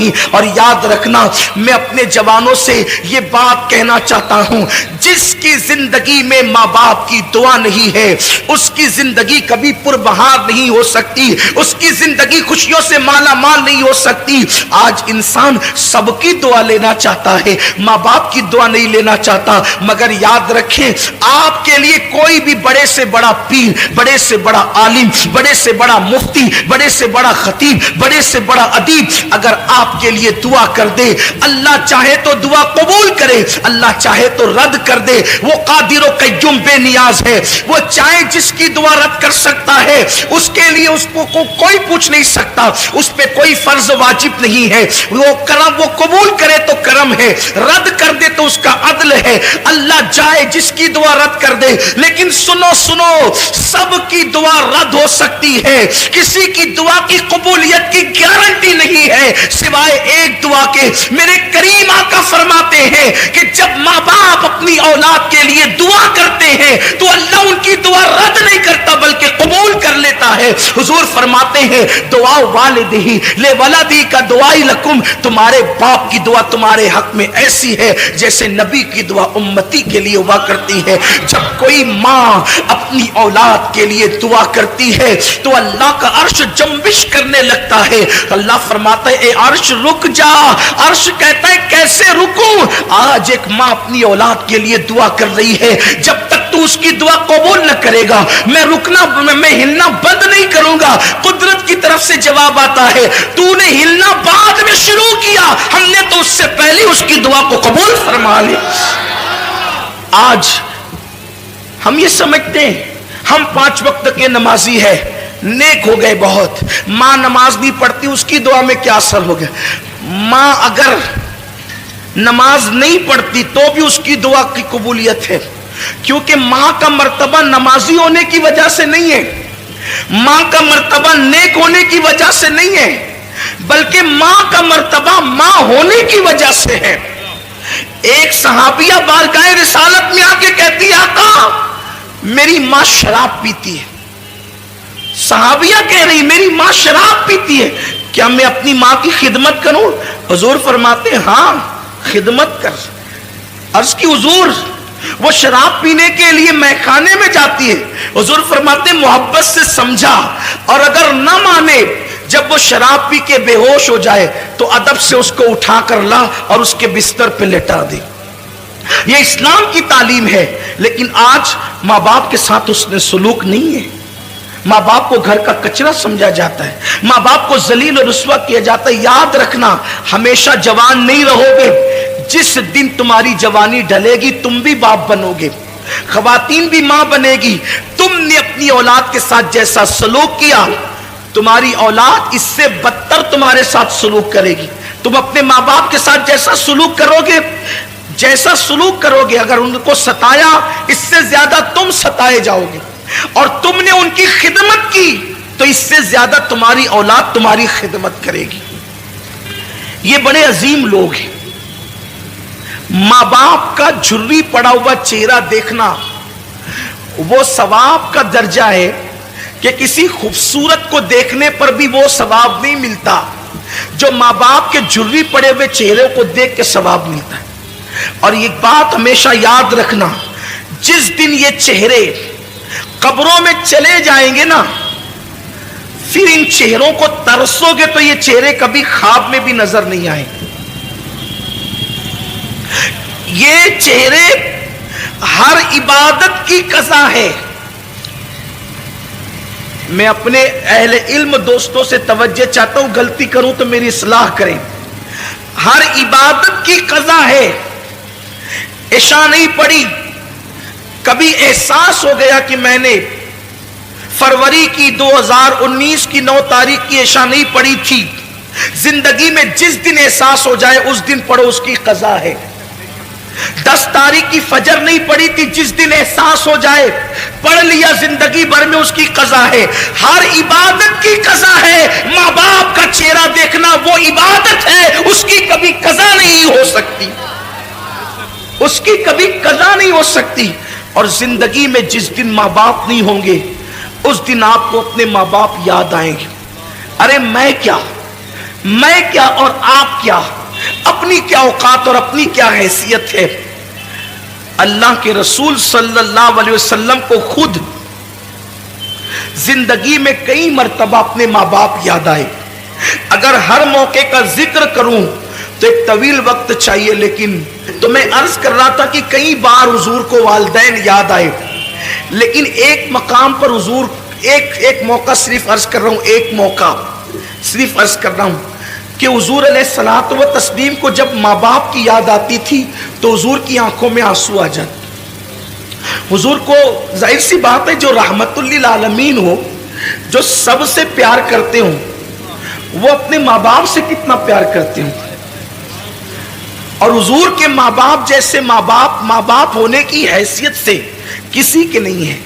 نہیں. اور یاد رکھنا میں اپنے جوانوں سے یہ بات کہنا چاہتا ہوں, جس کی زندگی میں ماں باپ کی دعا نہیں ہے اس کی زندگی کبھی پربہار نہیں ہو سکتی, اس کی زندگی خوشیوں سے مالا مال نہیں ہو سکتی. آج انسان سب کی دعا لینا چاہتا ہے, ماں باپ کی دعا نہیں لینا چاہتا. مگر یاد رکھیں آپ کے لیے کوئی بھی بڑے سے بڑا پیر, بڑے سے بڑا عالم, بڑے سے بڑا مفتی, بڑے سے بڑا خطیب, بڑے سے بڑا ادیب اگر آپ کے لیے دعا کر دے, اللہ چاہے تو دعا قبول کرے, اللہ چاہے تو رد کر دے. وہ قادر و قیوم بے نیاز ہے, وہ چاہے جس کی دعا رد کر سکتا ہے, اس کے لیے اس کو کوئی پوچھ نہیں سکتا, اس پہ کوئی فرض واجب نہیں ہے. وہ کرم, وہ قبول کرے تو کرم ہے, رد کر دے تو اس کا عدل ہے. اللہ چاہے جس کی دعا رد کر دے, لیکن سنو سب کی دعا رد ہو سکتی ہے, کسی کی دعا کی قبولیت کی گارنٹی نہیں ہے سوائے ایک دعا کے. میرے کریم آقا فرماتے ہیں کہ جب ماں باپ اپنی اولاد کے لیے دعا کرتے ہیں تو اللہ ان کی دعا رد نہیں کرتا بلکہ قبول کر لیتا ہے. حضور فرماتے ہیں دعا والدہ لولدہ کا دعائی لکم, تمہارے باپ کی دعا تمہارے حق میں ایسی ہے جیسے نبی کی دعا امتی کے لیے ہوا کرتی ہے. جب کوئی ماں اپنی اولاد کے لیے دعا کرتی ہے تو اللہ کا عرش جنبش کرنے لگتا ہے. اللہ فرماتا ہے اے عرش رک جا. عرش کہتا ہے کیسے رکوں؟ آج ایک ماں اپنی اولاد کے لیے دعا کر رہی ہے, جب تک تو اس کی دعا قبول نہ کرے گا میں رکنا, میں ہلنا بند نہیں کروں گا. قدرت کی طرف سے جواب آتا ہے تو نے ہلنا بعد میں شروع کیا, ہم نے تو اس سے پہلے اس کی دعا کو قبول فرما لی. آج ہم یہ سمجھتے ہیں ہم 5 وقت کے نمازی ہے, نیک ہو گئے بہت. ماں نماز نہیں پڑھتی, اس کی دعا میں کیا اثر ہو گیا؟ ماں اگر نماز نہیں پڑھتی تو بھی اس کی دعا کی قبولیت ہے, کیونکہ ماں کا مرتبہ نمازی ہونے کی وجہ سے نہیں ہے, ماں کا مرتبہ نیک ہونے کی وجہ سے نہیں ہے, بلکہ ماں کا مرتبہ ماں ہونے کی وجہ سے ہے. ایک صحابیہ بارگاہ رسالت میں آ کے کہتی ہے آقا میری ماں شراب پیتی ہے. صحابیہ کہہ رہی میری ماں شراب پیتی ہے, کیا میں اپنی ماں کی خدمت کروں؟ حضور فرماتے ہیں ہاں خدمت کر. عرض کی حضور وہ شراب پینے کے لیے میخانے میں جاتی ہے. حضور فرماتے ہیں محبت سے سمجھا, اور اگر نہ مانے جب وہ شراب پی کے بے ہوش ہو جائے تو ادب سے اس کو اٹھا کر لا اور اس کے بستر پہ لٹا دے. یہ اسلام کی تعلیم ہے. لیکن آج ماں باپ کے ساتھ اس نے سلوک نہیں ہے. ماں باپ کو گھر کا کچرا سمجھا جاتا ہے, ماں باپ کو ذلیل اور رسوا کیا جاتا ہے. یاد رکھنا ہمیشہ جوان نہیں رہو گے, جس دن تمہاری جوانی ڈھلے گی تم بھی باپ بنو گے, خواتین بھی ماں بنے گی. تم نے اپنی اولاد کے ساتھ جیسا سلوک کیا تمہاری اولاد اس سے بدتر تمہارے ساتھ سلوک کرے گی. تم اپنے ماں باپ کے ساتھ جیسا سلوک کرو گے, جیسا سلوک کرو گے, اگر ان کو ستایا اس سے زیادہ تم ستائے جاؤ گے, اور تم نے ان کی خدمت کی تو اس سے زیادہ تمہاری اولاد تمہاری خدمت کرے گی. یہ بڑے عظیم لوگ ہیں. ماں باپ کا جھری پڑا ہوا چہرہ دیکھنا وہ ثواب کا درجہ ہے کہ کسی خوبصورت کو دیکھنے پر بھی وہ ثواب نہیں ملتا جو ماں باپ کے جھری پڑے ہوئے چہرے کو دیکھ کے ثواب ملتا ہے. اور یہ بات ہمیشہ یاد رکھنا, جس دن یہ چہرے قبروں میں چلے جائیں گے نا, پھر ان چہروں کو ترسو گے تو یہ چہرے کبھی خواب میں بھی نظر نہیں آئیں. یہ چہرے ہر عبادت کی قضا ہے. میں اپنے اہل علم دوستوں سے توجہ چاہتا ہوں, غلطی کروں تو میری اصلاح کریں. ہر عبادت کی قضا ہے. عشاء نہیں پڑھی, کبھی احساس ہو گیا کہ میں نے فروری کی 2019 کی 9 تاریخ کی عشاء نہیں پڑھی تھی, زندگی میں جس دن احساس ہو جائے اس دن پڑھو, اس کی قضا ہے. 10 تاریخ کی فجر نہیں پڑھی تھی, جس دن احساس ہو جائے پڑھ لیا, زندگی بھر میں اس کی قضا ہے. ہر عبادت کی قضا ہے. ماں باپ کا چہرہ دیکھنا وہ عبادت ہے, اس کی کبھی قضا نہیں ہو سکتی, اس کی کبھی قضا نہیں ہو سکتی. اور زندگی میں جس دن ماں باپ نہیں ہوں گے اس دن آپ کو اپنے ماں باپ یاد آئیں گے. ارے میں کیا اور آپ کیا، اپنی کیا اوقات اور اپنی کیا حیثیت ہے۔ اللہ کے رسول صلی اللہ علیہ وسلم کو خود زندگی میں کئی مرتبہ اپنے ماں باپ یاد آئے۔ اگر ہر موقع کا ذکر کروں تو ایک طویل وقت چاہیے، لیکن تو میں عرض کر رہا تھا کہ کئی بار حضور کو والدین یاد آئے، لیکن ایک مقام پر حضور ایک موقع صرف عرض کر رہا ہوں، ایک موقع صرف عرض کر رہا ہوں کہ حضور علیہ الصلوۃ والتسلیم کو جب ماں باپ کی یاد آتی تھی تو حضور کی آنکھوں میں آنسو آ جاتے۔ حضور کو ظاہر سی بات ہے، جو رحمت للعالمین ہو، جو سب سے پیار کرتے ہوں، وہ اپنے ماں باپ سے کتنا پیار کرتے ہوں، اور حضور کے ماں باپ جیسے ماں باپ ہونے کی حیثیت سے کسی کے نہیں ہے۔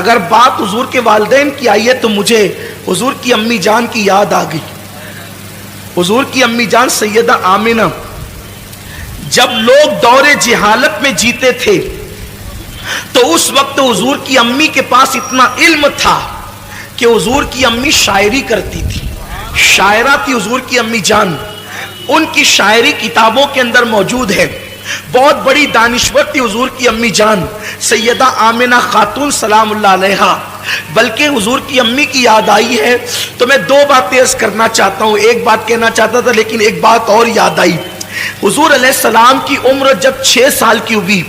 اگر بات حضور کے والدین کی آئی ہے تو مجھے حضور کی امی جان کی یاد آ گئی۔ حضور کی امی جان سیدہ آمنہ، جب لوگ دور جہالت میں جیتے تھے تو اس وقت حضور کی امی کے پاس اتنا علم تھا کہ حضور کی امی شاعری کرتی تھی، شاعرہ تھی حضور کی امی جان، ان کی شاعری کتابوں کے اندر موجود ہے۔ بہت بڑی دانشور تھی حضور کی امی جان سیدہ آمنہ خاتون سلام اللہ علیہا۔ بلکہ حضور کی امی کی یاد آئی ہے تو میں دو باتیں عرض کرنا چاہتا ہوں، ایک بات کہنا چاہتا تھا لیکن ایک بات اور یاد آئی۔ حضور علیہ السلام کی عمر جب 6 سال کی ہوئی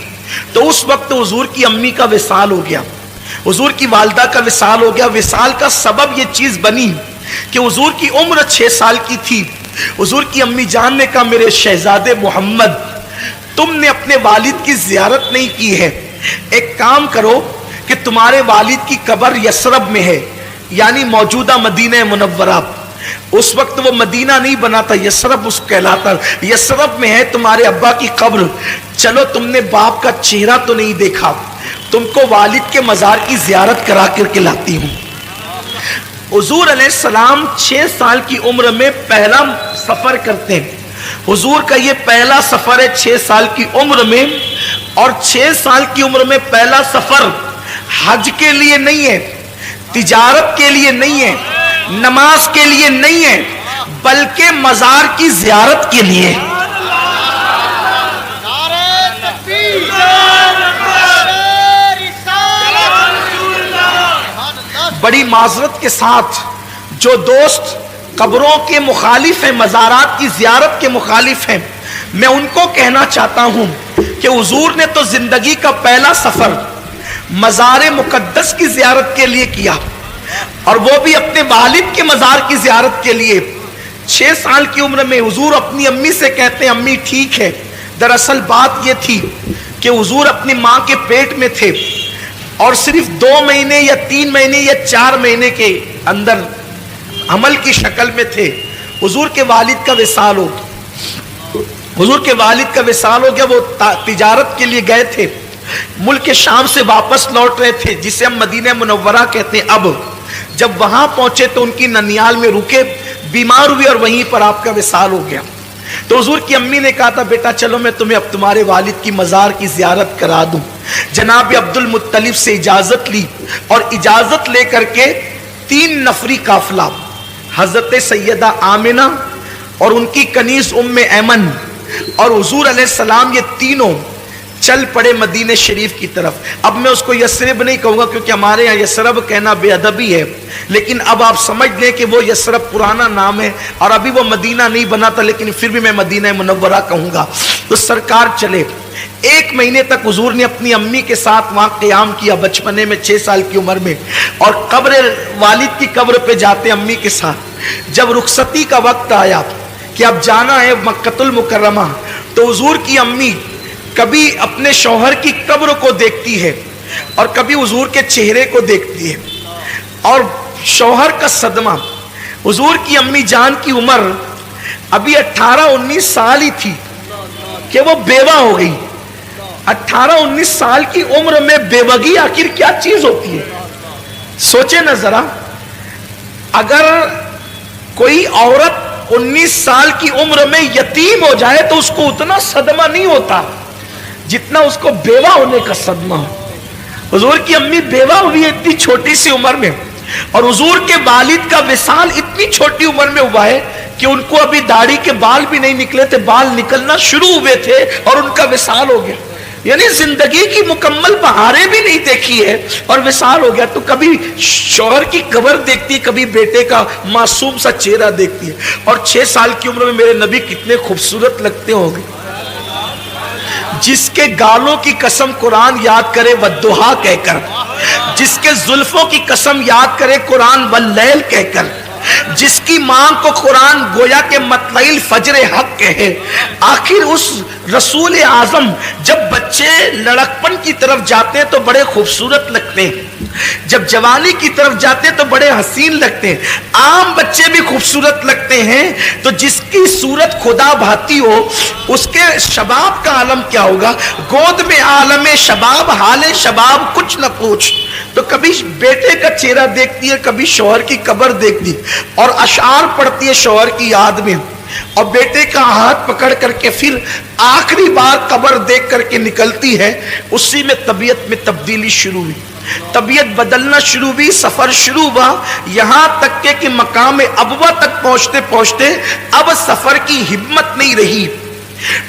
تو اس وقت حضور کی امی کا وصال ہو گیا، حضور کی والدہ کا وصال ہو گیا۔ وصال کا سبب یہ چیز بنی کہ حضور کی عمر 6 سال کی تھی۔ حضور کی امی جان نے کہا، میرے شہزادے محمد، تم نے اپنے والد کی زیارت نہیں کی ہے، ایک کام کرو کہ تمہارے والد کی قبر یثرب میں ہے، یعنی موجودہ مدینہ منورہ۔ اس وقت وہ مدینہ نہیں بنا تھا، یثرب اس کہلاتا، یثرب میں ہے تمہارے ابا کی قبر۔ چلو، تم نے باپ کا چہرہ تو نہیں دیکھا، تم کو والد کے مزار کی زیارت کرا کر کے لاتی ہوں۔ حضور علیہ السلام 6 سال کی عمر میں پہلا سفر کرتے ہیں۔ حضور کا یہ پہلا سفر ہے 6 سال کی عمر میں، اور 6 سال کی عمر میں پہلا سفر حج کے لیے نہیں ہے، تجارت کے لیے نہیں ہے، نماز کے لیے نہیں ہے، بلکہ مزار کی زیارت کے لیے۔ بڑی معذرت کے ساتھ جو دوست قبروں کے مخالف ہیں، مزارات کی زیارت کے مخالف ہیں، میں ان کو کہنا چاہتا ہوں کہ حضور نے تو زندگی کا پہلا سفر مزار مقدس کی زیارت کے لیے کیا، اور وہ بھی اپنے والد کے مزار کی زیارت کے لیے۔ 6 سال کی عمر میں حضور اپنی امی سے کہتے ہیں، امی ٹھیک ہے۔ دراصل بات یہ تھی کہ حضور اپنی ماں کے پیٹ میں تھے، اور صرف 2 مہینے یا 3 مہینے یا 4 مہینے کے اندر عمل کی شکل میں تھے۔ حضور کے والد کا وصال ہو گیا، حضور کے والد کا وصال ہو گیا۔ وہ تجارت کے لیے گئے تھے، ملک شام سے واپس لوٹ رہے تھے، جسے ہم مدینہ منورہ کہتے ہیں۔ اب جب وہاں پہنچے تو ان کی ننیال میں رکے، بیمار ہوئے اور وہیں پر آپ کا وصال ہو گیا۔ تو حضور کی امی نے کہا تھا، بیٹا چلو میں تمہیں اب تمہارے والد کی مزار کی زیارت کرا دوں۔ جناب عبد المطلب سے اجازت لی، اور اجازت لے کر کے 3 نفری قافلہ حضرت سیدہ آمنہ اور ان کی کنیز ام ایمن اور حضور علیہ السلام، یہ تینوں چل پڑے مدینہ شریف کی طرف۔ اب میں اس کو یثرب نہیں کہوں گا کیونکہ ہمارے یہاں یثرب کہنا بے ادبی ہے، لیکن اب آپ سمجھ لیں کہ وہ یثرب پرانا نام ہے اور ابھی وہ مدینہ نہیں بنا تھا، لیکن پھر بھی میں مدینہ منورہ کہوں گا۔ تو سرکار چلے، 1 مہینے تک حضور نے اپنی امی کے ساتھ وہاں قیام کیا، بچپنے میں 6 سال کی عمر میں، اور قبر والد کی قبر پہ جاتے امی کے ساتھ۔ جب رخصتی کا وقت آیا کہ اب جانا ہے مکہ المکرمہ، تو حضور کی امی کبھی اپنے شوہر کی قبر کو دیکھتی ہے اور کبھی حضور کے چہرے کو دیکھتی ہے، اور شوہر کا صدمہ۔ حضور کی امی جان کی عمر ابھی 18-19 سال ہی تھی کہ وہ بیوہ ہو گئی۔ 18-19 سال کی عمر میں بیوگی آخر کیا چیز ہوتی ہے؟ سوچے نا ذرا، اگر کوئی عورت 19 سال کی عمر میں یتیم ہو جائے تو اس کو اتنا صدمہ نہیں ہوتا جتنا اس کو بیوہ ہونے کا صدمہ ہو۔ حضور کی امی بیوہ ہوئی ہے اتنی چھوٹی سی عمر میں، اور حضور کے والد کا وصال اتنی چھوٹی عمر میں ہوا ہے कि उनको अभी दाढ़ी के बाल भी नहीं निकले थे, बाल निकलना शुरू हुए थे और उनका विसाल हो गया। यानी जिंदगी की मुकम्मल बहारें भी नहीं देखी है और विसाल हो गया। तो कभी शौहर की कब्र देखती है, कभी बेटे का मासूम सा चेहरा देखती है। और 6 साल की उम्र में मेरे नबी कितने खूबसूरत लगते होंगे। जिसके गालों की कसम कुरान याद करे वद्दुहा कहकर, जिसके जुल्फों की कसम याद करे कुरान वल्लैल कहकर, जिसकी मां को कुरान गोया के मतलइल फजर हक कहे। आखिर उस रसूल आजम जब बच्चे लड़कपन की तरफ जाते हैं तो बड़े खूबसूरत लगते हैं, जब जवानी की तरफ जाते हैं तो बड़े हसीन लगते हैं। आम बच्चे भी खूबसूरत लगते हैं, तो जिसकी सूरत खुदा भाती हो उसके शबाब का आलम क्या होगा। गोद में आलम शबाब, हाले शबाब कुछ न पूछ। तो कभी बेटे का चेहरा देखती है, कभी शौहर की कब्र देखती है और अशार पढ़ती है शौहर की याद में, और बेटे का हाथ पकड़ करके फिर आखिरी बार कब्र देख करके निकलती है। उसी में तबीयत में तब्दीली शुरू हुई, तबीयत बदलना शुरू हुई, सफर शुरू हुआ, यहां तक के कि मकाम अबवा तक पहुंचते पहुंचते अब सफर की हिम्मत नहीं रही।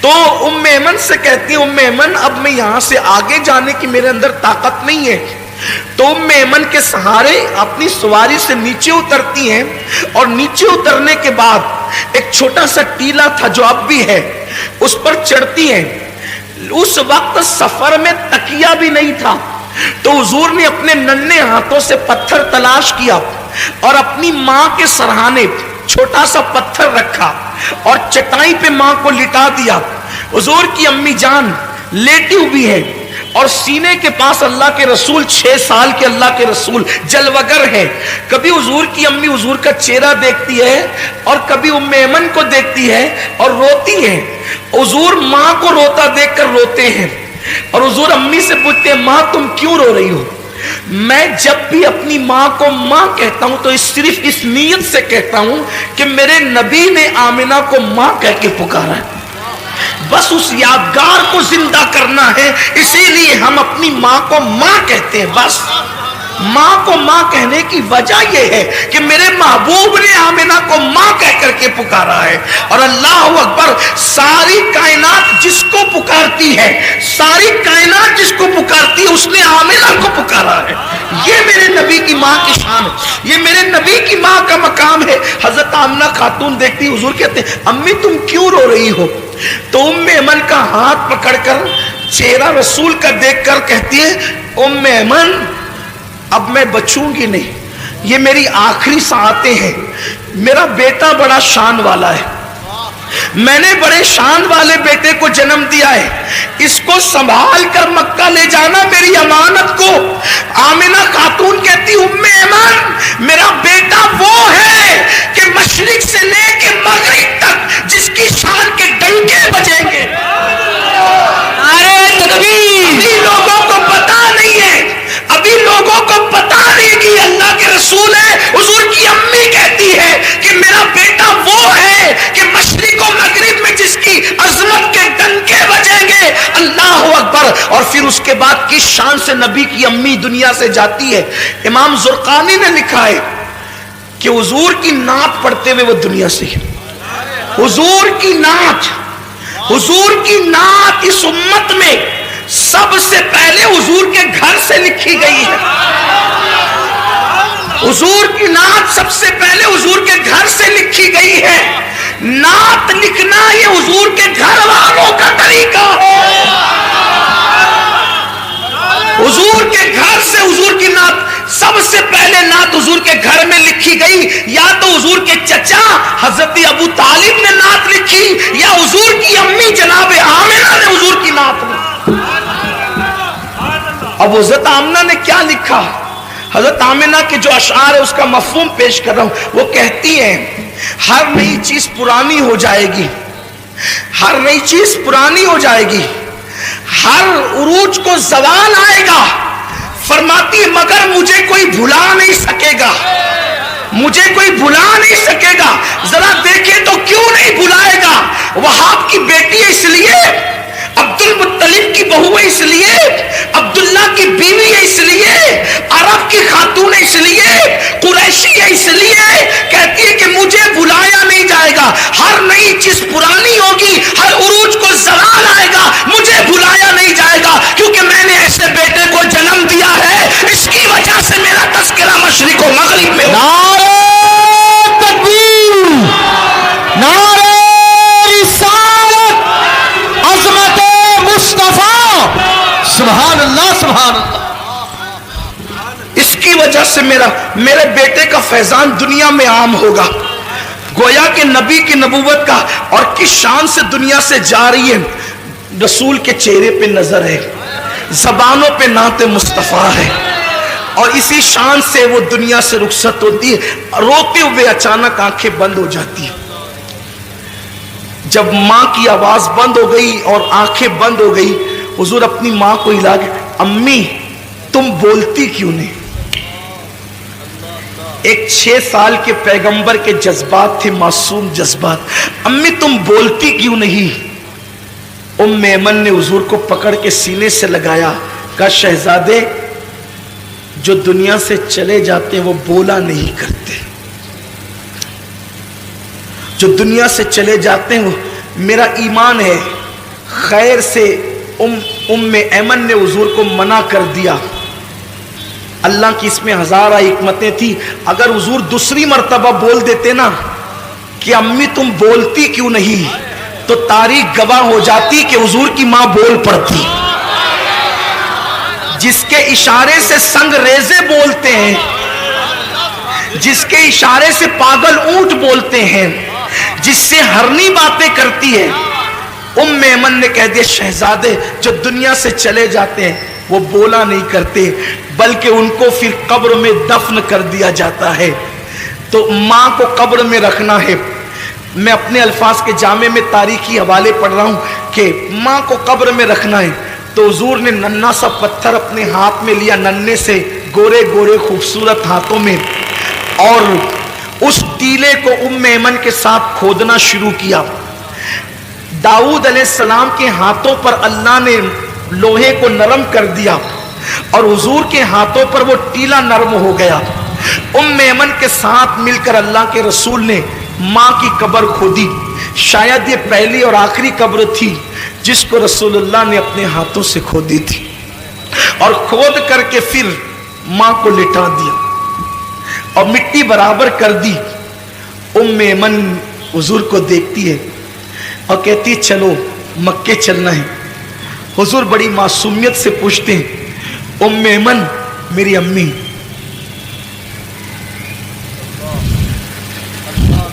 तो उम्मे ऐमन से कहती है, उम्मे ऐमन अब मैं यहां से आगे जाने की मेरे अंदर ताकत नहीं है। तो उम्मे ऐमन के सहारे अपनी सवारी से नीचे उतरती हैं और नीचे उतरने के बाद एक छोटा सा टीला था जो अब भी है, उस पर चढ़ती हैं। उस वक्त सफर में तकिया भी नहीं था, तो हुजूर ने अपने नन्हे हाथों से पत्थर तलाश किया और अपनी मां के सरहाने छोटा सा पत्थर रखा और चटाई पे मां को लिटा दिया। हुजूर की अम्मी जान लेटी हुई है और सीने के पास अल्लाह के रसूल, 6 साल के अल्लाह के रसूल जलवगर है। कभी हुजूर की अम्मी हुजूर का चेहरा देखती है और कभी उम्मे ऐमन को देखती है और रोती है। हुजूर मां को रोता देखकर रोते हैं और हुजूर अम्मी से पूछते हैं, मां तुम क्यों रो रही हो। मैं जब भी अपनी मां को मां कहता हूं तो सिर्फ इस नीयत से कहता हूं कि मेरे नबी ने आमिना को मां कह के पुकारा है, बस उस यादगार को जिंदा करना है, इसीलिए हम अपनी मां को मां कहते हैं। बस मां को मां कहने की वजह यह है कि मेरे महबूब ने आमिना को मां कह करके पुकारा है। और अल्लाह अकबर, सारी कायनात जिसको पुकारती है, सारी कायनात जिसको पुकारती है उसने आमिना को पुकारा है। ये मेरे नबी की मां की शान है, ये मेरे नबी की मां का मकाम है। हजरत आमिना खातून देखती, हुजूर कहते हैं, अम्मी तुम क्यों रो रही हो। तो उम्मे ऐमन का हाथ पकड़कर चेहरा रसूल का देखकर कहती है, उम्मे ऐमन अब मैं बचूंगी नहीं, ये मेरी आखिरी सांसें हैं। मेरा बेटा बड़ा शान वाला है, मैंने बड़े शान वाले बेटे को जन्म दिया है, इसको संभाल कर मक्का ले जाना मेरी अमानत को। आमिना खातून कहती, उम्मे ऐमन मेरा बेटा वो है कि मशरिक से लेके मगरिब तक जिसकी शान के डंके बजेंगे। अरे तकबीर! अभी लोगों को पता नहीं है, अभी लोगों को पता नहीं कि अल्लाह के रसूल है। हुजूर की अम्मी कहती है कि मेरा बेटा वो है कि मशरिक और मगरिब में जिसकी अजमत के डंके बजेंगे। अल्लाह अकबर। और फिर उसके बाद किस शान से नबी की अम्मी दुनिया से जाती है। इमाम जुर्कानी ने लिखा है कि हुजूर की नात पढ़ते हुए वो दुनिया से, हुजूर की नात, हुजूर की नात इस उम्मत में सबसे पहले हुजूर के घर से लिखी गई है। हुजूर की नात सबसे पहले हुजूर के घर से लिखी गई है। नात लिखना ये हुजूर के घर वालों का तरीका है। हुजूर के घर से हुजूर की नात सबसे पहले नात हुजूर के घर में लिखी गई। या तो हुजूर के चचा हजरत अबू तालिब ने नात लिखी, या हुजूर की अम्मी जनाब आमिना ने हुजूर की नात लिखी। अब हजरत आमिना ने क्या लिखा, हजरत आमिना के जो अशार है उसका मफहूम पेश कर रहा हूं। वो कहती है, हर नई चीज पुरानी हो जाएगी, हर नई चीज पुरानी हो जाएगी, हर उरूज को जवाल आएगा। फरमाती है मगर मुझे कोई भुला नहीं सकेगा, मुझे कोई भुला नहीं सकेगा। जरा देखे तो क्यों नहीं भुलाएगा। वहाब की बेटी है इसलिए अब्दुल मुत्तलिब मुत्तलिब की बहू है इसलिए, अब्दुल्ला की बीवी है इसलिए, अरब की खातून है इसलिए, कुरैशी है इसलिए। कहती है कि मुझे बुलाया नहीं जाएगा, हर नई चीज पुरानी होगी, हर उरूज को ज़वाल आएगा, मुझे बुलाया नहीं जाएगा क्योंकि मैंने ऐसे बेटे को जन्म दिया है। इसकी वजह से मेरा तस्करा मशरिक व मगरिब में। नारे तकबीर, नारे रिसालत, अज़मत मुस्तफा, सुभान अल्लाह, सुभान अल्लाह। इसकी वजह से मेरे बेटे का फैजान दुनिया में आम होगा। गोया के नबी की नबूवत का और किस शान से दुनिया से जा रही है। रसूल के चेहरे पे नजर है, जबानों पे नाते मुस्तफा है, और इसी शान से वो दुनिया से रुखसत होती है। रोते हुए अचानक आंखें बंद हो जाती है। जब माँ की आवाज बंद हो गई और आंखें बंद हो गई, हुजूर अपनी माँ को हिला के, अम्मी तुम बोलती क्यों नहीं? एक 6 साल के पैगंबर के जज्बात थे, मासूम जज्बात। अम्मी तुम बोलती क्यों नहीं? उम्मे ऐमन ने हुजूर को पकड़ के सीने से लगाया, कहा शहजादे जो दुनिया से चले जाते हैं वो बोला नहीं करते, जो दुनिया से चले जाते हैं वो, मेरा ईमान है। खैर से उम्मे ऐमन ने हुजूर को मना कर दिया। अल्लाह की इसमें हजारा हिकमतें थी। अगर हुजूर दूसरी मर्तबा बोल देते ना कि अम्मी तुम बोलती क्यों नहीं, तो तारीख गवाह हो जाती कि हुजूर की मां बोल पड़ती। जिसके इशारे से संगरेजे बोलते हैं, जिसके इशारे से पागल ऊंट बोलते हैं, जिससे हरनी बातें करती है, उम्मे ऐमन ने कह दिया शहजादे जो दुनिया से चले जाते हैं वो बोला नहीं करते, बल्कि उनको फिर कब्र में दफन कर दिया जाता है। तो माँ को कब्र में रखना है। मैं अपने अल्फाज के जामे में तारीखी हवाले पढ़ रहा हूँ कि माँ को कब्र में रखना है। तो हुजूर ने नन्हा सा पत्थर अपने हाथ में लिया, नन्हे से गोरे गोरे खूबसूरत हाथों में, और उस टीले को उम्मे ऐमन के साथ खोदना शुरू किया। दाऊद अलैहिस्सलाम के हाथों पर अल्लाह ने लोहे को नरम कर दिया और हुजूर के हाथों पर वो टीला नरम हो गया। उम्मे ऐमन के साथ मिलकर अल्लाह के रसूल ने माँ की कब्र खोदी। शायद ये पहली और आखिरी कब्र थी जिसको रसूलुल्लाह ने अपने हाथों से खोदी थी, और खोद करके फिर माँ को लिटा दिया और मिट्टी बराबर कर दी। उम्मे ऐमन हुजूर को देखती है और कहती है चलो मक्के चलना है। हुजूर बड़ी मासूमियत से पूछते हैं उम्मे ऐमन मेरी अम्मी?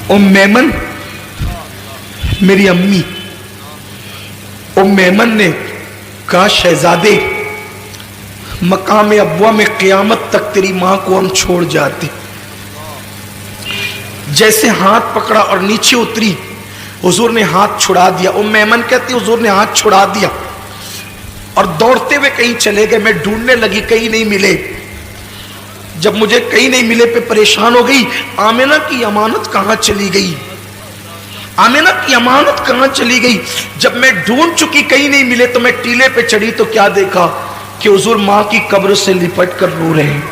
उम्मे ऐमन मेरी अम्मी? उम्मे ऐमन ने कहा शहजादे मकाम अब्वा में क़यामत तक तेरी मां को हम छोड़ जाते। जैसे हाथ पकड़ा और नीचे उतरी, हुजूर ने हाथ छुड़ा दिया। उम्मे ऐमन कहती हुजूर ने हाथ छुड़ा दिया और दौड़ते हुए कहीं चले गए। मैं ढूंढने लगी, कहीं नहीं मिले। जब मुझे कहीं नहीं मिले पे परेशान हो गई। आमिना की अमानत कहां चली गई? आमिना की अमानत कहां चली गई? जब मैं ढूंढ चुकी कहीं नहीं मिले तो मैं टीले पे चढ़ी तो क्या देखा कि हुजूर मां की कब्र से लिपट कर रो रहे हैं।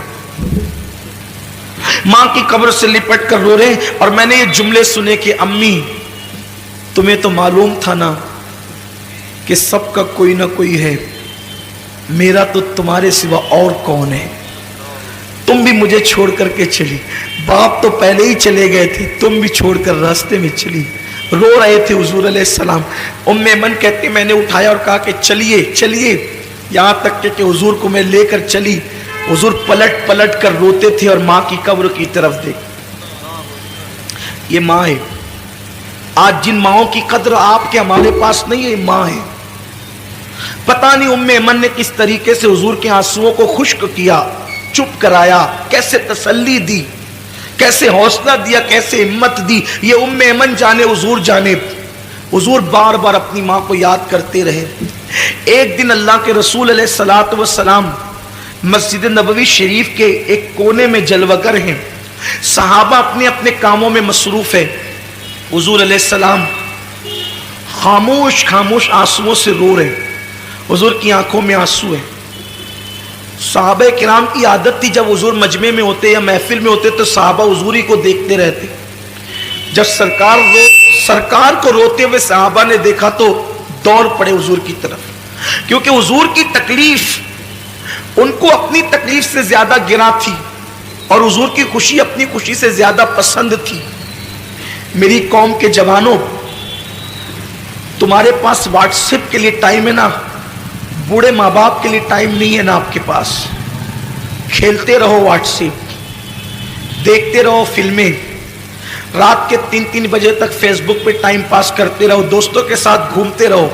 मां की कब्र से लिपट कर रो रहे हैं। और मैंने ये जुमले सुने कि अम्मी तुम्हें तो मालूम था ना कि सबका कोई ना कोई है, मेरा तो तुम्हारे सिवा और कौन है? तुम भी मुझे छोड़ करके चली। बाप तो पहले ही चले गए थे, तुम भी छोड़कर रास्ते में चली। रो रहे थे हुजूर अलैहिस्सलाम। उम्मे ऐमन कहती मैंने उठाया और कहा कि चलिए चलिए, यहां तक कि हुजूर को मैं लेकर चली। हुजूर पलट पलट कर रोते थे और मां की कब्र की तरफ देख। ये मां है। आज जिन माओं की कद्र आपके हमारे पास नहीं है, मां है। पता नहीं उम्मे ऐमन ने किस तरीके से हुजूर के आंसुओं को खुश्क किया, चुप कराया, कैसे तसल्ली दी, कैसे हौसला दिया, कैसे हिम्मत दी, ये उम्मे ऐमन जाने, हुजूर जाने। हुजूर बार बार अपनी मां को याद करते रहे। एक दिन अल्लाह के रसूल अलैहिस्सलातु वस्सलाम मस्जिद नबवी शरीफ के एक कोने में जलवगर हैं। सहाबा अपने अपने कामों में मसरूफ है। हुजूर अलैहिस्सलाम खामोश खामोश आंसुओं से रो रहे। हुजूर की आंखों में आंसू है। सहाबा किराम की आदत थी, जब हुजूर मजमे में होते या महफिल में होते तो सहाबा हुजूर ही को देखते रहते। जब सरकार को रोते हुए सहाबा ने देखा तो दौड़ पड़े हुजूर की तरफ, क्योंकि हुजूर की तकलीफ उनको अपनी तकलीफ से ज्यादा गिरा थी और हुजूर की खुशी अपनी खुशी से ज्यादा पसंद थी। मेरी कौम के जवानों, तुम्हारे पास व्हाट्सएप के लिए टाइम है ना, बूढ़े माँ बाप के लिए टाइम नहीं है ना आपके पास। खेलते रहो व्हाट्सएप, देखते रहो फिल्में, रात के 3-3 बजे तक फेसबुक पे टाइम पास करते रहो, दोस्तों के साथ घूमते रहो।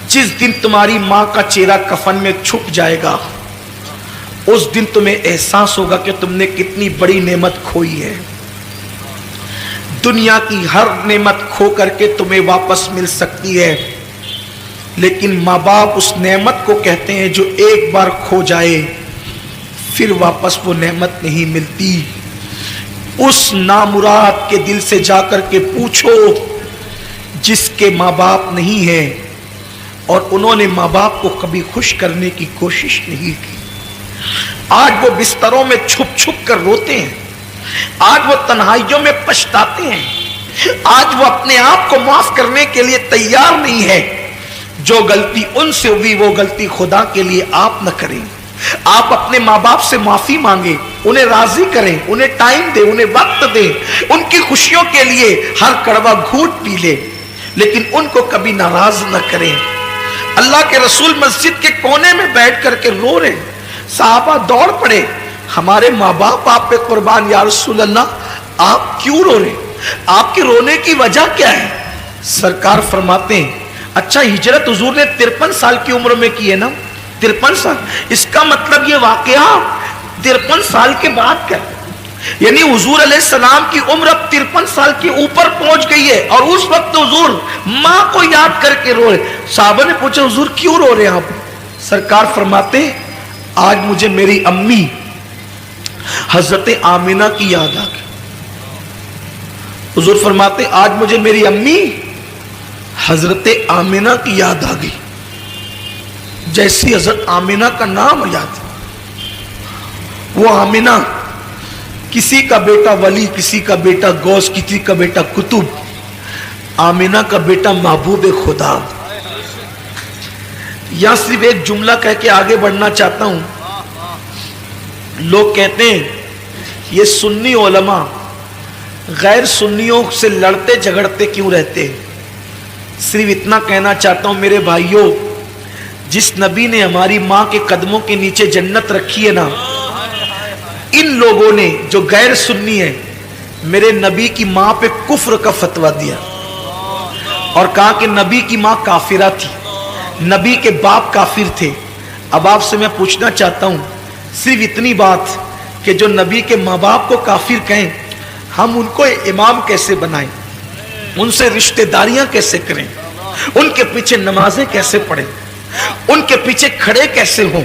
जिस दिन तुम्हारी माँ का चेहरा कफन में छुप जाएगा, उस दिन तुम्हें एहसास होगा कि तुमने कितनी बड़ी नेमत खोई है। दुनिया की हर नेमत खो करके तुम्हें वापस मिल सकती है, लेकिन माँ बाप उस नेमत को कहते हैं जो एक बार खो जाए फिर वापस वो नेमत नहीं मिलती। उस नामुराद के दिल से जाकर के पूछो जिसके माँ बाप नहीं है और उन्होंने माँ बाप को कभी खुश करने की कोशिश नहीं की। आज वो बिस्तरों में छुप छुप कर रोते हैं, आज वो तन्हाइयों में पछताते हैं, आज वो अपने आप को माफ करने के लिए तैयार नहीं है। जो गलती उनसे हुई वो गलती खुदा के लिए आप न करें। आप अपने माँ बाप से माफी मांगे, उन्हें राजी करें, उन्हें टाइम दे, उन्हें वक्त दे, उनकी खुशियों के लिए हर कड़वा घूंट पी ले, लेकिन उनको कभी नाराज न करें। अल्लाह के रसूल मस्जिद के कोने में बैठ करके रो रहे, साहबा दौड़ पड़े, हमारे माँ बाप आप पे कुर्बान या रसूल अल्लाह, आप क्यों रो रहे, आपके रोने की वजह क्या है? सरकार फरमाते हैं, अच्छा हिजरत हुजूर ने 53 साल की उम्र में की है ना, 53 साल, इसका मतलब ये वाकया 53 साल के बाद का, यानी हुजूर अलैहिस्सलाम की उम्र अब 53 साल के ऊपर पहुंच गई है और उस वक्त हुजूर माँ को याद करके रो रहे। साहबा ने पूछा हुजूर क्यों रो रहे हैं आप? सरकार फरमाते आज मुझे मेरी अम्मी हजरत आमिना की याद आ गई। हुजूर फरमाते आज मुझे मेरी अम्मी हजरत आमिना की याद आ गई। जैसी हजरत आमिना का नाम याद, वो आमिना किसी का बेटा वली, किसी का बेटा गौस, किसी का बेटा कुतुब, आमिना का बेटा महबूब खुदा। यहां सिर्फ एक जुमला कह के आगे बढ़ना चाहता हूं। लोग कहते हैं ये सुन्नी उलमा गैर सुन्नियों से लड़ते झगड़ते क्यों रहते हैं? सिर्फ इतना कहना चाहता हूं मेरे भाइयों, जिस नबी ने हमारी माँ के कदमों के नीचे जन्नत रखी है ना, इन लोगों ने जो गैर सुन्नी है मेरे नबी की माँ पे कुफ्र का फतवा दिया और कहा कि नबी की माँ काफिरा थी, नबी के बाप काफिर थे। अब आपसे मैं पूछना चाहता हूं सिर्फ इतनी बात कि जो नबी के माँ बाप को काफिर कहें, हम उनको इमाम कैसे बनाएं, उनसे रिश्तेदारियां कैसे करें, उनके पीछे नमाजें कैसे पढ़ें, उनके पीछे खड़े कैसे हों?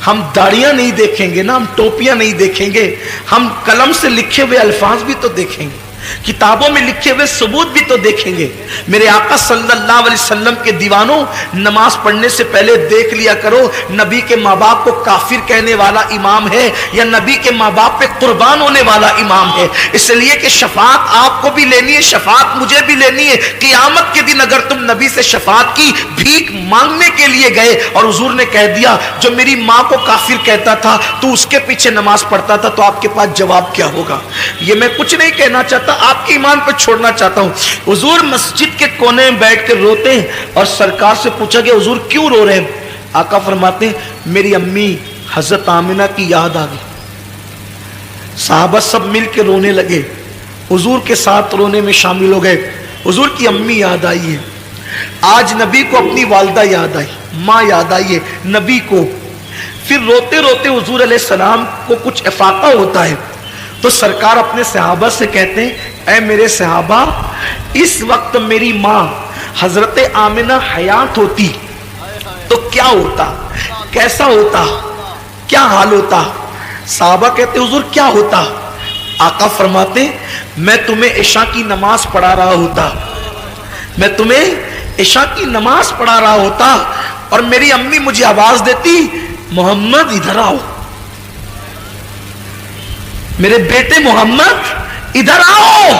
हम दाढ़ियां नहीं देखेंगे ना, हम टोपियां नहीं देखेंगे, हम कलम से लिखे हुए अल्फाज भी तो देखेंगे, किताबों में लिखे हुए सबूत भी तो देखेंगे। मेरे आका सल्लल्लाहु अलैहि वसल्लम के दीवानों, नमाज पढ़ने से पहले देख लिया करो नबी के माँ बाप को काफिर कहने वाला इमाम है या नबी के माँ बाप पे कुर्बान होने वाला इमाम है। इसलिए कि शफात आपको भी लेनी है, शफात मुझे भी लेनी है। क़यामत के दिन अगर तुम नबी से शफात की भीख मांगने के लिए गए और हुजूर ने कह दिया जो मेरी माँ को काफिर कहता था तो उसके पीछे नमाज पढ़ता था, तो आपके पास जवाब क्या होगा? ये मैं कुछ नहीं कहना चाहता, आपके ईमान पर छोड़ना चाहता हूं। हुजूर मस्जिद के कोने में बैठ कर रोते हैं और सरकार से पूछा गया हुजूर क्यों रो रहे हैं? आका फरमाते हैं मेरी अम्मी हजरत आमिना की याद आ गई। साहबा सब मिल के रोने लगे, हुजूर के साथ रोने में शामिल हो गए। हुजूर की अम्मी याद आई है, आज नबी को अपनी वालिदा याद आई, माँ याद आई है नबी को। फिर रोते रोते हुजूर अलैहिस्सलाम को कुछ इफाका होता है तो सरकार अपने सहाबा से कहते हैं ऐ मेरे सहाबा, इस वक्त मेरी माँ हजरत आमिना हयात होती तो क्या होता, कैसा होता, क्या हाल होता? सहाबा कहते हुजूर क्या होता? आका फरमाते मैं तुम्हें इशा की नमाज पढ़ा रहा होता, मैं तुम्हें इशा की नमाज पढ़ा रहा होता اور میری امی مجھے آواز دیتی محمد ادھر آؤ، میرے بیٹے محمد ادھر آؤ،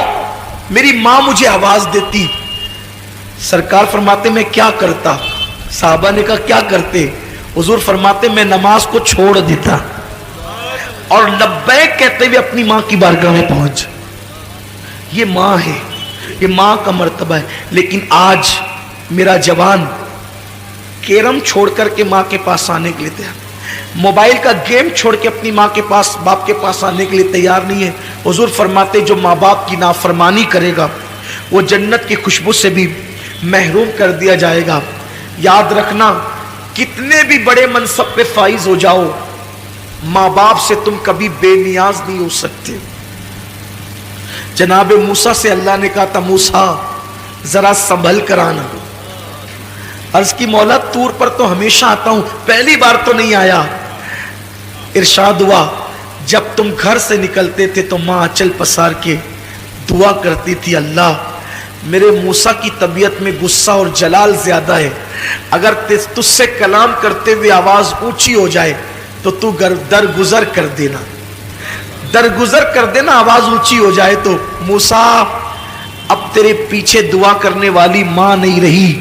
میری ماں مجھے آواز دیتی. سرکار فرماتے میں کیا کرتا؟ صحابہ نے کہا کیا کرتے؟ حضور فرماتے میں نماز کو چھوڑ دیتا اور لبیک کہتے ہوئے اپنی ماں کی بارگاہ میں پہنچ. یہ ماں ہے، یہ ماں کا مرتبہ ہے. لیکن آج میرا جوان کیرم چھوڑ کر کے ماں کے پاس آنے کے لیے تیار، موبائل کا گیم چھوڑ کے اپنی ماں کے پاس، باپ کے پاس آنے کے لیے تیار نہیں ہے. حضور فرماتے جو ماں باپ کی نافرمانی کرے گا وہ جنت کی خوشبو سے بھی محروم کر دیا جائے گا. یاد رکھنا، کتنے بھی بڑے منصب پہ فائز ہو جاؤ، ماں باپ سے تم کبھی بے نیاز نہیں ہو سکتے. جناب موسیٰ سے اللہ نے کہا تھا موسیٰ ذرا سنبھل کر آنا. عرض کی مولا طور پر تو ہمیشہ آتا ہوں، پہلی بار تو نہیں آیا. ارشاد ہوا جب تم گھر سے نکلتے تھے تو ماں انچل پسار کے دعا کرتی تھی اللہ میرے موسیٰ کی طبیعت میں غصہ اور جلال زیادہ ہے، اگر تجھ سے کلام کرتے ہوئے آواز اونچی ہو جائے تو تو درگزر کر دینا، درگزر کر دینا، آواز اونچی ہو جائے تو. موسیٰ اب تیرے پیچھے دعا کرنے والی ماں نہیں رہی،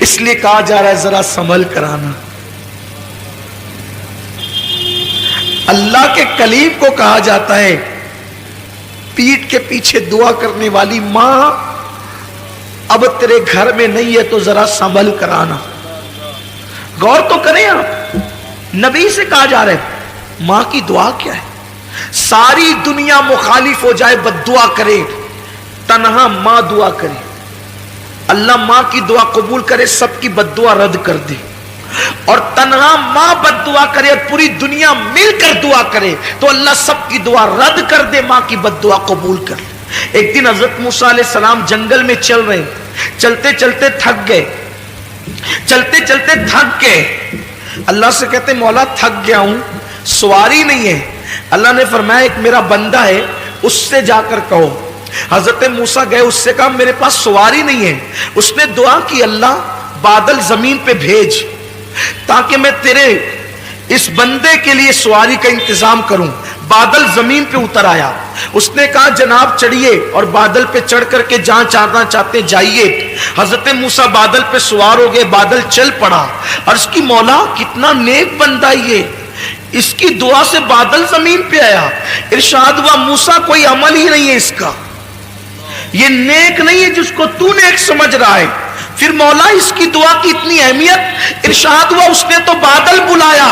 اس لیے کہا جا رہا ہے ذرا سنبھل کر آنا. اللہ کے کلیم کو کہا جاتا ہے پیٹھ کے پیچھے دعا کرنے والی ماں اب تیرے گھر میں نہیں ہے تو ذرا سنبھل کر آنا. غور تو کریں آپ، نبی سے کہا جا رہا ہے ماں کی دعا کیا ہے. ساری دنیا مخالف ہو جائے بد دعا کرے، تنہا ماں دعا کرے، اللہ ماں کی دعا قبول کرے، سب کی بد دعا رد کر دے. اور تنہا ماں بد دعا کرے اور پوری دنیا مل کر دعا کرے تو اللہ سب کی دعا رد کر دے، ماں کی بد دعا قبول کر لے. ایک دن حضرت موسیٰ علیہ السلام جنگل میں چل رہے، چلتے چلتے تھک گئے، چلتے چلتے تھک گئے. اللہ سے کہتے مولا تھک گیا ہوں، سواری نہیں ہے. اللہ نے فرمایا ایک میرا بندہ ہے اس سے جا کر کہو. حضرت موسیٰ گئے، اس سے کہا میرے پاس سواری نہیں ہے. اس نے دعا کی اللہ بادل زمین پہ بھیج تاکہ میں تیرے اس بندے کے لیے سواری کا انتظام کروں. بادل زمین پہ اتر آیا. اس نے کہا جناب چڑھیے اور بادل پہ چڑھ کر کے جہاں جانا چاہتے جائیے. حضرت موسیٰ بادل پہ سوار ہو گئے، بادل چل پڑا. عرض کی مولا کتنا نیک بندہ یہ، اس کی دعا سے بادل زمین پہ آیا. ارشاد ہوا موسیٰ کوئی عمل ہی نہیں ہے اس کا، یہ نیک نہیں ہے جس کو تو نیک سمجھ رہا ہے. پھر مولا اس کی دعا کی اتنی اہمیت. ارشاد ہوا اس نے تو بادل بلایا،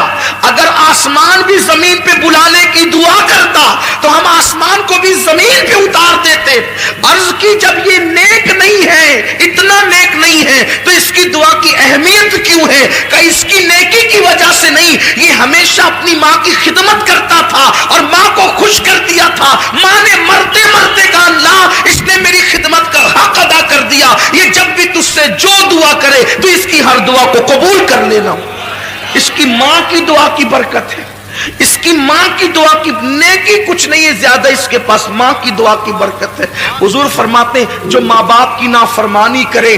اگر آسمان بھی زمین پہ بلانے کی دعا کرتا تو ہم آسمان کو بھی زمین پہ اتار دیتے. عرض کی جب یہ نیک نہیں ہے، اتنا نیک نہیں ہے تو اس کی دعا کی اہمیت کیوں ہے؟ کہ اس کی نیکی کی وجہ سے نہیں، یہ ہمیشہ اپنی ماں کی خدمت کرتا تھا اور ماں کو خوش کر دیا تھا. ماں نے مرتے مرتے کہا اللہ اس نے میری خدمت کا حق ادا کر دیا، یہ جب بھی تجھ سے جو دعا کرے تو اس کی ہر دعا کو قبول کر لینا. اس کی ماں کی دعا کی برکت ہے، اس کی ماں کی دعا کی نیکی کچھ نہیں ہے زیادہ، اس کے پاس ماں کی دعا کی برکت ہے. حضور فرماتے ہیں جو ماں باپ کی نافرمانی کرے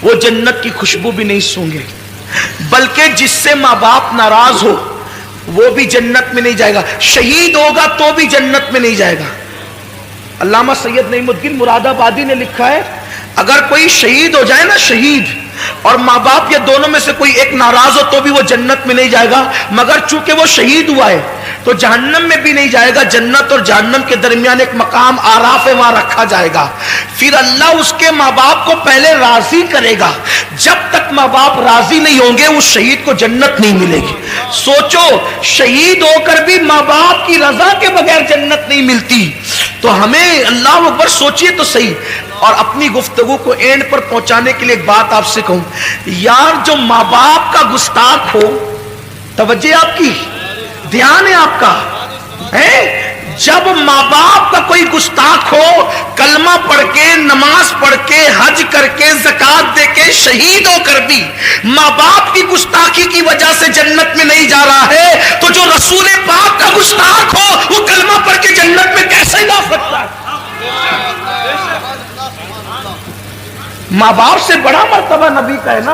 وہ جنت کی خوشبو بھی نہیں سونگے، بلکہ جس سے ماں باپ ناراض ہو وہ بھی جنت میں نہیں جائے گا، شہید ہوگا تو بھی جنت میں نہیں جائے گا. علامہ سید نعیم الدین مراد آبادی نے لکھا ہے اگر کوئی شہید ہو جائے نا، شہید اور ماں باپ یا دونوں میں سے کوئی ایک ناراض ہو تو بھی وہ جنت میں نہیں جائے گا، مگر چونکہ وہ شہید ہوا ہے تو جہنم میں بھی نہیں جائے گا. جنت اور جہنم کے درمیان ایک مقام آراف ہے، وہاں رکھا جائے گا. پھر اللہ اس کے ماں باپ کو پہلے راضی کرے گا، جب تک ماں باپ راضی نہیں ہوں گے اس شہید کو جنت نہیں ملے گی. سوچو شہید ہو کر بھی ماں باپ کی رضا کے بغیر جنت نہیں ملتی تو ہمیں اللہ اکبر سوچئے تو صحیح. اور اپنی گفتگو کو اینڈ پر پہنچانے کے لیے ایک بات آپ سے کہوں یار، جو ماں باپ کا گستاخ ہو، توجہ آپ کی، دھیان ہے آپ کا، جب ماں باپ کا کوئی گستاخ ہو، کلمہ پڑھ کے، نماز پڑھ کے، حج کر کے، زکات دے کے، شہید ہو کر بھی ماں باپ کی گستاخی کی وجہ سے جنت میں نہیں جا رہا ہے تو جو رسول پاک کا گستاخ ہو وہ کلمہ پڑھ کے جنت میں کیسے جا سکتا ہے؟ माँ बाप से बड़ा मर्तबा नबी का है ना।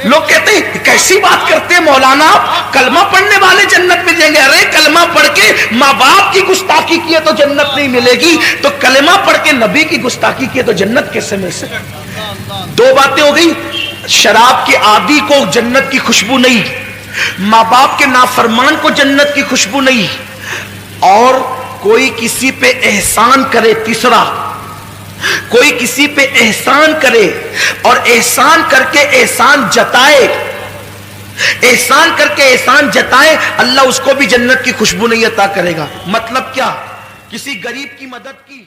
लोग कहते हैं कैसी बात करते हैं मौलाना आप, कलमा पढ़ने वाले जन्नत में जाएंगे। अरे कलमा पढ़ के माँ बाप की गुस्ताखी किए तो जन्नत नहीं मिलेगी, तो कलमा पढ़ के नबी की गुस्ताखी किए तो जन्नत कैसे मिल सकती। दो बातें हो गई, शराब के आदी को जन्नत की खुशबू नहीं, माँ बाप के नाफरमान को जन्नत की खुशबू नहीं, और कोई किसी पे एहसान करे, तीसरा कोई किसी पे एहसान करे और एहसान करके एहसान जताए, एहसान करके एहसान जताए, अल्लाह उसको भी जन्नत की खुशबू नहीं अता करेगा। मतलब क्या, किसी गरीब की मदद की